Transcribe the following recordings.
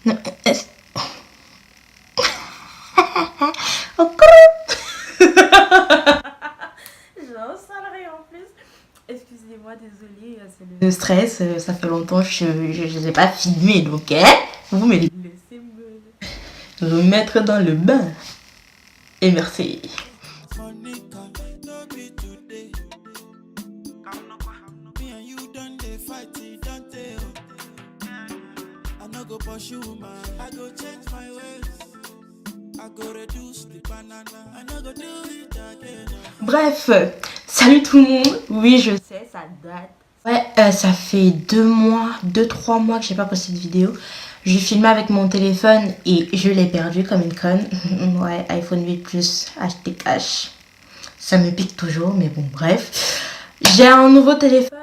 Non, J'en salerai en plus. Excusez-moi, désolée, c'est le stress. Ça fait longtemps que je n'ai pas filmé, donc vous me laissez me mettre dans le bain. Et merci. Bref, salut tout le monde. Oui, je sais, ça date. Ouais, ça fait 2-3 mois que j'ai pas posté de vidéo. Je filmais avec mon téléphone et je l'ai perdu comme une conne. Ouais, iPhone 8 Plus, acheté cash. Ça me pique toujours, mais bon, bref. J'ai un nouveau téléphone,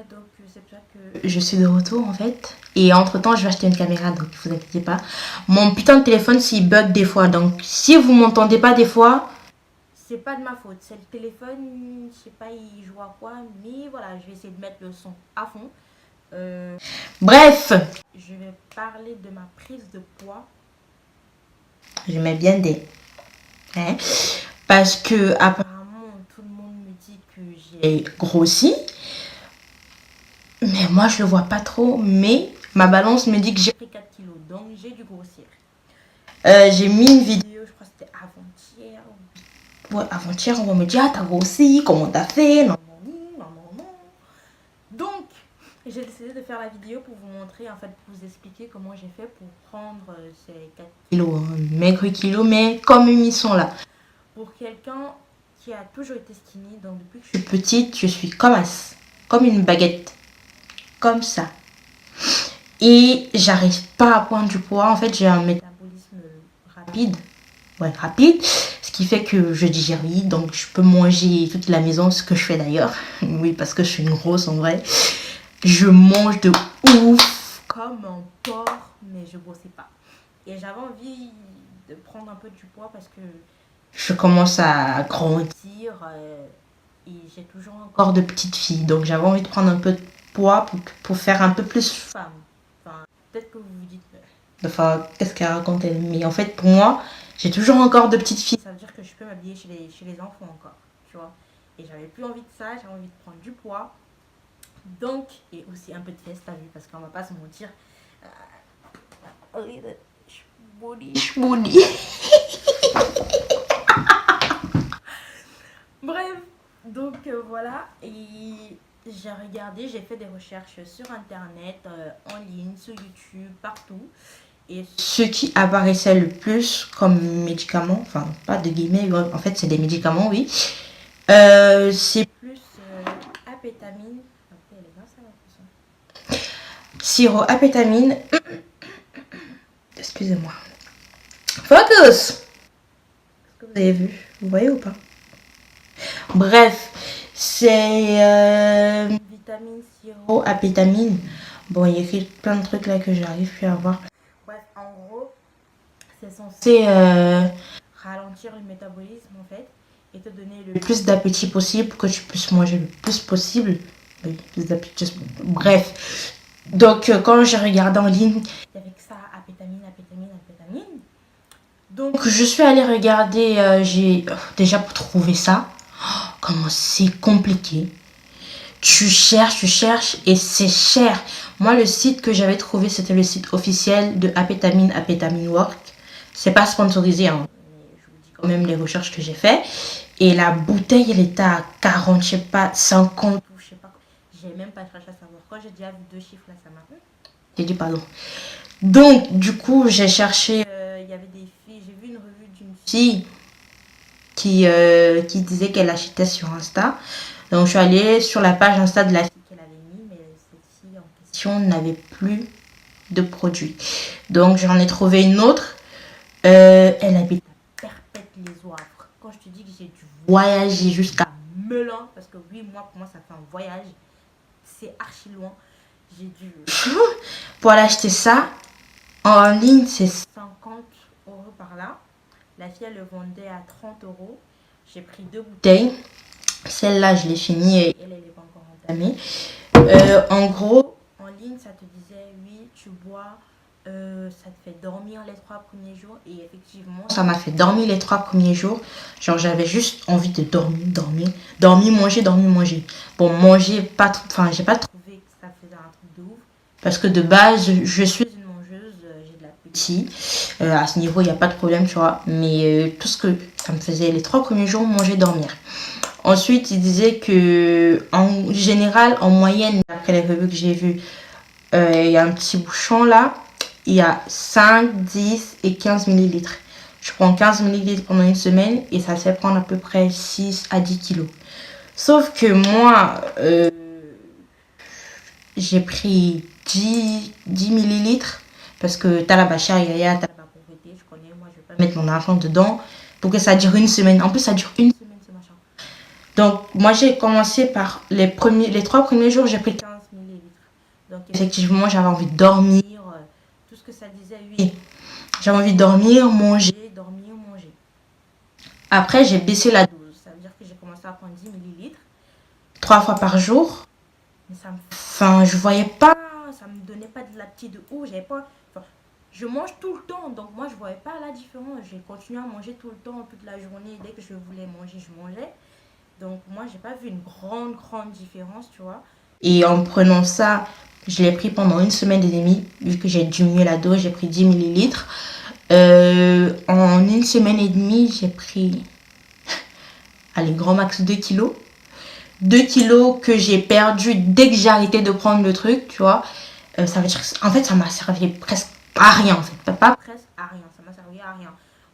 donc c'est pour ça que je suis de retour en fait. Et entre temps, je vais acheter une caméra, donc ne vous inquiétez pas. Mon putain de téléphone, s'il bug des fois, donc si vous m'entendez pas des fois, c'est pas de ma faute. C'est le téléphone, je sais pas, il joue à quoi, mais voilà, je vais essayer de mettre le son à fond. Bref, je vais parler de ma prise de poids. Je mets bien des. Hein, parce que apparemment, tout le monde me dit que j'ai grossi. Mais moi, je le vois pas trop. Mais ma balance me dit que j'ai pris 4 kilos. Donc, j'ai dû grossir. J'ai mis une vidéo, je crois que c'était avant-hier. Ouais, avant-hier, on me dit, ah, t'as grossi, comment t'as fait? Non. Donc, j'ai décidé de faire la vidéo pour vous montrer, en fait, pour vous expliquer comment j'ai fait pour prendre ces 4 kilos. Maigre kilos, mais comme ils sont là. Pour quelqu'un qui a toujours été skinny, donc depuis que je suis petite, je suis comme une baguette. Comme ça. Et j'arrive pas à prendre du poids. En fait, j'ai un métabolisme rapide. Ouais, rapide. Ce qui fait que je digère vite. Donc, je peux manger toute la maison, ce que je fais d'ailleurs. Oui, parce que je suis une grosse en vrai. Je mange de ouf. Comme un porc, mais je grossis pas. Et j'avais envie de prendre un peu du poids parce que je commence à grandir. Et j'ai toujours encore de petites filles. Donc, j'avais envie de prendre un peu de poids pour faire un peu plus femme. Enfin, peut-être que vous vous dites, enfin, qu'est-ce qu'elle raconte elle? Mais en fait, pour moi, j'ai toujours encore de petites filles. Ça veut dire que je peux m'habiller chez les enfants encore, tu vois. Et j'avais plus envie de ça, j'avais envie de prendre du poids. Donc, et aussi un peu de fesses, t'as vu, parce qu'on va pas se mentir. Shmouni. Bref, donc voilà, et j'ai regardé, j'ai fait des recherches sur internet, en ligne, sur YouTube, partout. Et ce qui apparaissait le plus comme médicament, enfin pas de guillemets, en fait c'est des médicaments, oui. C'est plus apétamine. Sirop apétamine. Excusez-moi. Focus! Est-ce que vous avez vu? Vous voyez ou pas? Bref, c'est vitamine, sirop, apétamine. Bon, il y a écrit plein de trucs là que j'arrive plus à voir. Bref, en gros, c'est censé ralentir le métabolisme en fait et te donner le plus d'appétit possible pour que tu puisses manger le plus possible. Oui, plus d'appétit. Bref. Donc, quand j'ai regardé en ligne, il y avait que ça, apétamine. Donc, je suis allée regarder, j'ai déjà pour trouver ça. Comment c'est compliqué. Tu cherches et c'est cher. Moi, le site que j'avais trouvé, c'était le site officiel de Apétamine Work. C'est pas sponsorisé, hein. Je vous dis quand même les recherches que j'ai fait. Et la bouteille, elle était à 40, je sais pas, 50, je sais pas. J'ai même pas cherché à savoir. Quand j'ai déjà vu 2 chiffres là, ça m'a... J'ai dit pardon. Donc, du coup, j'ai cherché. Il y avait des filles. J'ai vu une revue d'une fille qui disait qu'elle achetait sur Insta. Donc, je suis allée sur la page Insta de la fille qu'elle avait mis, mais cette fille en question n'avait plus de produits. Donc, j'en ai trouvé une autre. Elle habite à Perpète-les-Oivres. Quand je te dis que j'ai dû voyager jusqu'à Melun, parce que oui, moi, pour moi, ça fait un voyage. C'est archi loin. J'ai dû... pour aller acheter ça, en ligne, c'est 50 € par là. La fille, elle le vendait à 30 €. J'ai pris 2 bouteilles. Celle-là, je l'ai finie et elle n'est pas encore entamée. En gros, en ligne, ça te disait, oui, tu bois ça te fait dormir les 3 premiers jours. Et effectivement, ça m'a fait dormir les 3 premiers jours. Genre, j'avais juste envie de dormir, manger. Bon, manger, pas trop, enfin, j'ai pas trouvé que ça faisait un truc de ouf. Parce que de base, je suis une mangeuse, j'ai de l'appétit. À ce niveau, il n'y a pas de problème, tu vois. Mais tout ce que ça me faisait les 3 premiers jours, manger, dormir. Ensuite, il disait que, en général, en moyenne, après les revues que j'ai vues, il y a un petit bouchon là. Il y a 5, 10 et 15 millilitres. Je prends 15 millilitres pendant une semaine et ça fait prendre à peu près 6 à 10 kilos. Sauf que moi, j'ai pris 10 millilitres parce que t'as la bachar yaya, t'as la pauvreté, je connais, moi je vais pas mettre mon argent dedans pour que ça dure une semaine. En plus, ça dure une semaine ce machin. Donc, moi j'ai commencé par les 3 premiers jours, j'ai pris 15 millilitres. Donc, effectivement, j'avais envie de dormir. Tout ce que ça disait, oui. J'avais envie de dormir, manger. Après, j'ai baissé la dose. Ça veut dire que j'ai commencé à prendre 10 millilitres 3 fois par jour. Mais enfin, je voyais pas, ça me donnait pas de l'appétit de ouf. J'avais pas, enfin, je mange tout le temps, donc moi je voyais pas la différence. J'ai continué à manger tout le temps, toute la journée. Dès que je voulais manger, je mangeais. Donc moi, j'ai pas vu une grande différence, tu vois. Et en prenant ça, je l'ai pris pendant une semaine et demie. Vu que j'ai diminué la dose, j'ai pris 10 millilitres. En une semaine et demie, j'ai pris, allez, grand max 2 kilos. 2 kilos que j'ai perdu dès que j'ai arrêté de prendre le truc, tu vois. Ça veut dire, en fait, ça m'a servi presque à rien, en fait. Pas presque à rien, ça m'a servi à rien.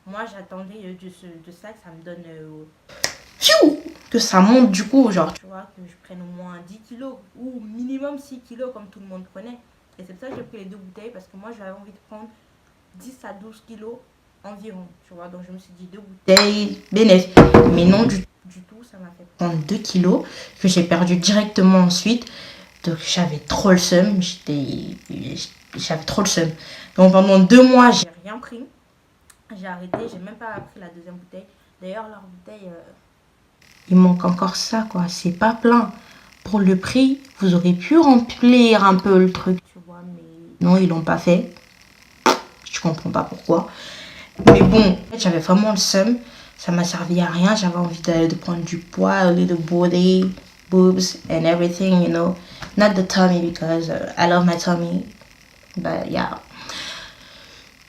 Moi, j'attendais de ça que ça me donne... que ça monte du coup, genre, tu vois, que je prenne au moins 10 kilos ou minimum 6 kilos comme tout le monde prenait. Et c'est pour ça que j'ai pris les 2 bouteilles parce que moi, j'avais envie de prendre 10 à 12 kilos environ, tu vois. Donc, je me suis dit 2 bouteilles, bénéfice. Mais non, du tout, ça m'a fait prendre 2 kilos que j'ai perdu directement ensuite. Donc, j'avais trop le seum. J'avais trop le seum. Donc, pendant 2 mois, j'ai rien pris. J'ai arrêté, j'ai même pas pris la deuxième bouteille. D'ailleurs, leur bouteille... il manque encore ça, quoi. C'est pas plein. Pour le prix, vous aurez pu remplir un peu le truc, tu vois. Mais non, ils l'ont pas fait. Je comprends pas pourquoi. Mais bon, j'avais vraiment le seum. Ça m'a servi à rien. J'avais envie de prendre du poids, a little body, boobs and everything, you know. Not the tummy because I love my tummy. But yeah.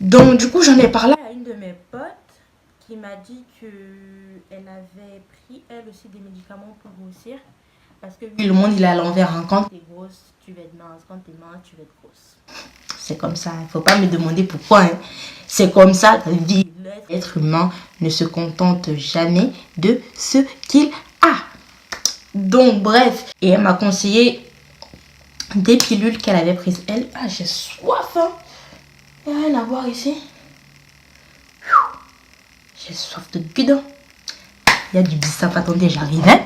Donc, du coup, j'en ai parlé à une de mes potes qui m'a dit qu'elle avait pris elle aussi des médicaments pour grossir. Parce que oui, le monde il est à l'envers. Hein. Quand t'es grosse, tu vas être mince. Quand t'es mince, tu vas être grosse. C'est comme ça. Il ne faut pas me demander pourquoi. Hein. C'est comme ça. La vie. L'être humain ne se contente jamais de ce qu'il a. Donc, bref. Et elle m'a conseillé des pilules qu'elle avait prises. Elle, ah, j'ai soif. Hein. Il n'y a rien à voir ici. J'ai soif de guidon. Il y a du bissap. Attendez, j'arrive. Hein.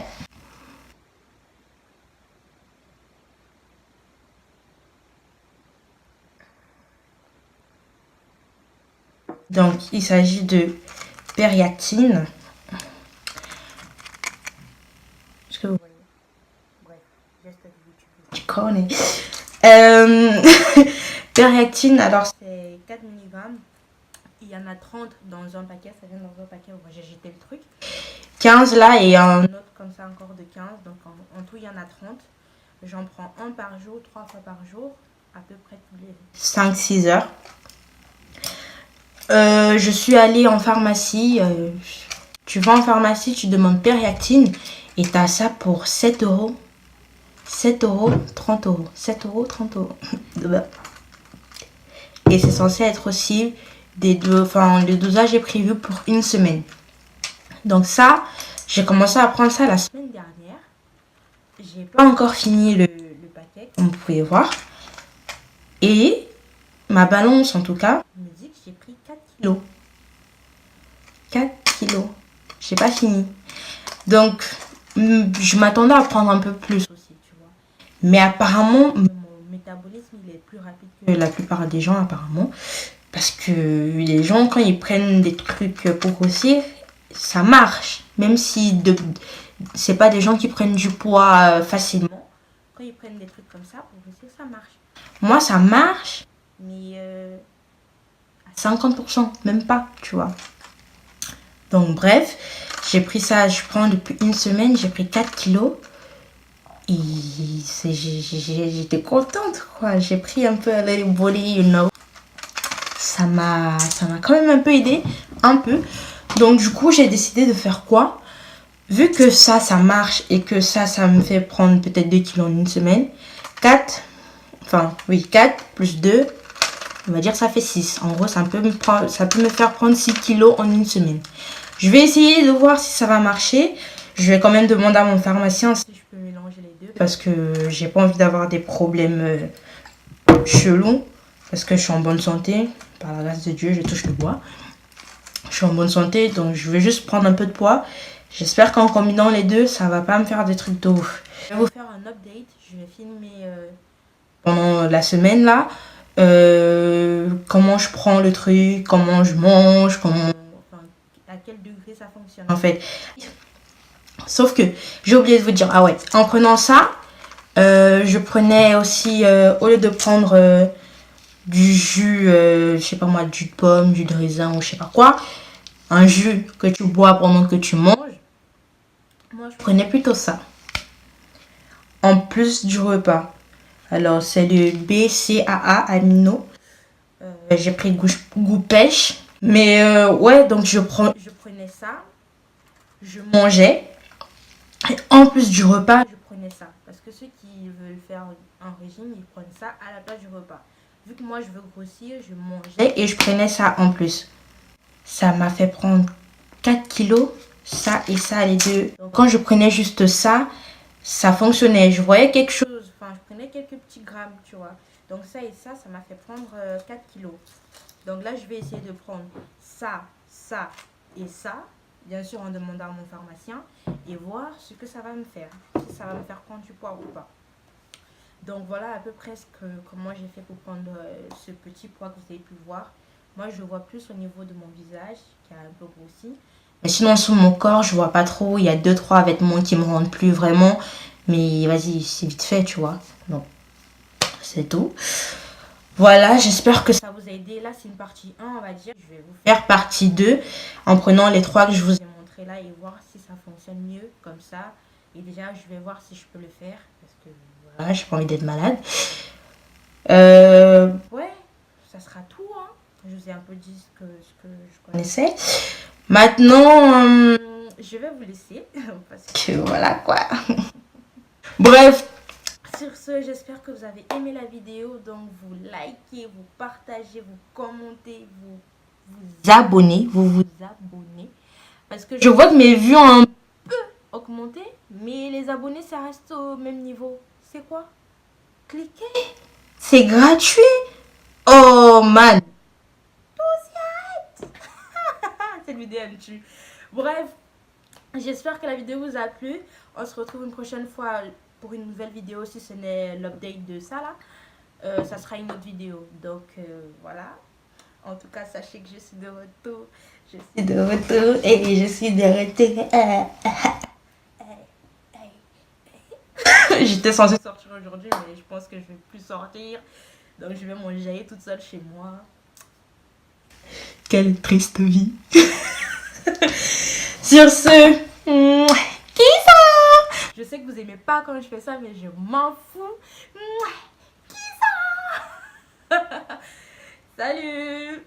Donc, il s'agit de Periatine. Est-ce que vous voyez? Bref, tu connais. Periatine, alors c'est 4 mg. Il y en a 30 dans un paquet. Ça vient dans un paquet. J'ai jeté le truc. 15 là et un autre comme ça encore de 15. Donc en tout, il y en a 30. J'en prends un par jour, 3 fois par jour. À peu près tous les 5-6 heures. Je suis allée en pharmacie. Tu vas en pharmacie, tu demandes Periatine et tu as ça pour 7 euros. 7 euros, 30 euros. 7 euros, 30 euros. Et c'est censé être aussi le dosage est prévu pour une semaine. Donc ça, j'ai commencé à prendre ça la semaine dernière. J'ai pas encore fini le paquet, comme vous pouvez voir. Et ma balance, en tout cas, me dit que j'ai pris 4 kilos. 4 kilos. J'ai pas fini. Donc, je m'attendais à prendre un peu plus aussi, tu vois. Mais apparemment, mon métabolisme, il est plus rapide que la plupart des gens, apparemment. Parce que les gens, quand ils prennent des trucs pour grossir, ça marche. Même si c'est pas des gens qui prennent du poids facilement. Quand ils prennent des trucs comme ça, pour grossir, ça marche. Moi, ça marche. mais à 50%, même pas, tu vois. Donc bref, j'ai pris ça, je prends depuis une semaine, j'ai pris 4 kilos. Et j'étais contente, quoi. J'ai pris un peu avec les body, you know. Ça m'a quand même un peu aidé, un peu. Donc du coup, j'ai décidé de faire quoi? Vu que ça marche et que ça me fait prendre peut-être 2 kilos en une semaine. 4 plus 2, on va dire ça fait 6. En gros, ça peut me faire prendre 6 kilos en une semaine. Je vais essayer de voir si ça va marcher. Je vais quand même demander à mon pharmacien si je peux mélanger les deux. Parce que j'ai pas envie d'avoir des problèmes chelous. Parce que je suis en bonne santé. Par la grâce de Dieu, je touche le bois. Je suis en bonne santé, donc je vais juste prendre un peu de poids. J'espère qu'en combinant les deux, ça va pas me faire des trucs de ouf. Je vais vous faire un update. Je vais filmer pendant la semaine là. Comment je prends le truc, comment je mange, à quel degré ça fonctionne en fait. Sauf que j'ai oublié de vous dire, ah ouais, en prenant ça, je prenais aussi, au lieu de prendre du jus, je sais pas moi, jus de pomme, jus de raisin ou je sais pas quoi, un jus que tu bois pendant que tu manges, moi je prenais plutôt ça. En plus du repas. Alors c'est le BCAA amino. J'ai pris goût pêche. Mais ouais, donc je prenais ça. Je mangeais. Et en plus du repas, je prenais ça. Parce que ceux qui veulent faire un régime, ils prennent ça à la place du repas. Vu que moi je veux grossir, je mangeais et je prenais ça en plus. Ça m'a fait prendre 4 kilos, ça et ça les deux. Donc, quand je prenais juste ça, ça fonctionnait. Je voyais quelque chose, enfin je prenais quelques petits grammes, tu vois. Donc ça et ça m'a fait prendre 4 kilos. Donc là je vais essayer de prendre ça, ça et ça. Bien sûr en demandant à mon pharmacien et voir ce que ça va me faire. Si ça va me faire prendre du poids ou pas. Donc voilà à peu près comment j'ai fait pour prendre ce petit poids que vous avez pu voir. Moi je vois plus au niveau de mon visage qui a un peu grossi. Mais sinon sur mon corps je vois pas trop. Il y a 2-3 vêtements qui me rendent plus vraiment. Mais vas-y c'est vite fait tu vois. Donc c'est tout. Voilà, j'espère que ça vous a aidé. Là, c'est une partie 1, on va dire. Je vais vous faire partie 2 en prenant les 3 que je vous ai montré là et voir si ça fonctionne mieux comme ça. Et déjà, je vais voir si je peux le faire parce que voilà, j'ai pas envie d'être malade. Ouais, ça sera tout. Hein. Je vous ai un peu dit ce que je connaissais. Maintenant, je vais vous laisser parce que voilà quoi. Bref. Sur ce, j'espère que vous avez aimé la vidéo. Donc, vous likez, vous partagez, vous commentez, vous abonnez. Vous abonnez. Parce que je vois que mes vues ont un peu augmenté. Mais les abonnés, ça reste au même niveau. C'est quoi? Cliquez. C'est gratuit. Oh, man. Tout s'y arrête. Cette vidéo, elle me tue. Bref, j'espère que la vidéo vous a plu. On se retrouve une prochaine fois pour une nouvelle vidéo. Si ce n'est l'update de ça là, ça sera une autre vidéo. Donc voilà. En tout cas, sachez que je suis de retour. Je suis de retour et je suis de retour. J'étais censée sortir aujourd'hui, mais je pense que je vais plus sortir. Donc je vais manger toute seule chez moi. Quelle triste vie. Sur ce, kiss. Je sais que vous aimez pas quand je fais ça, mais je m'en fous. Kiss. Salut.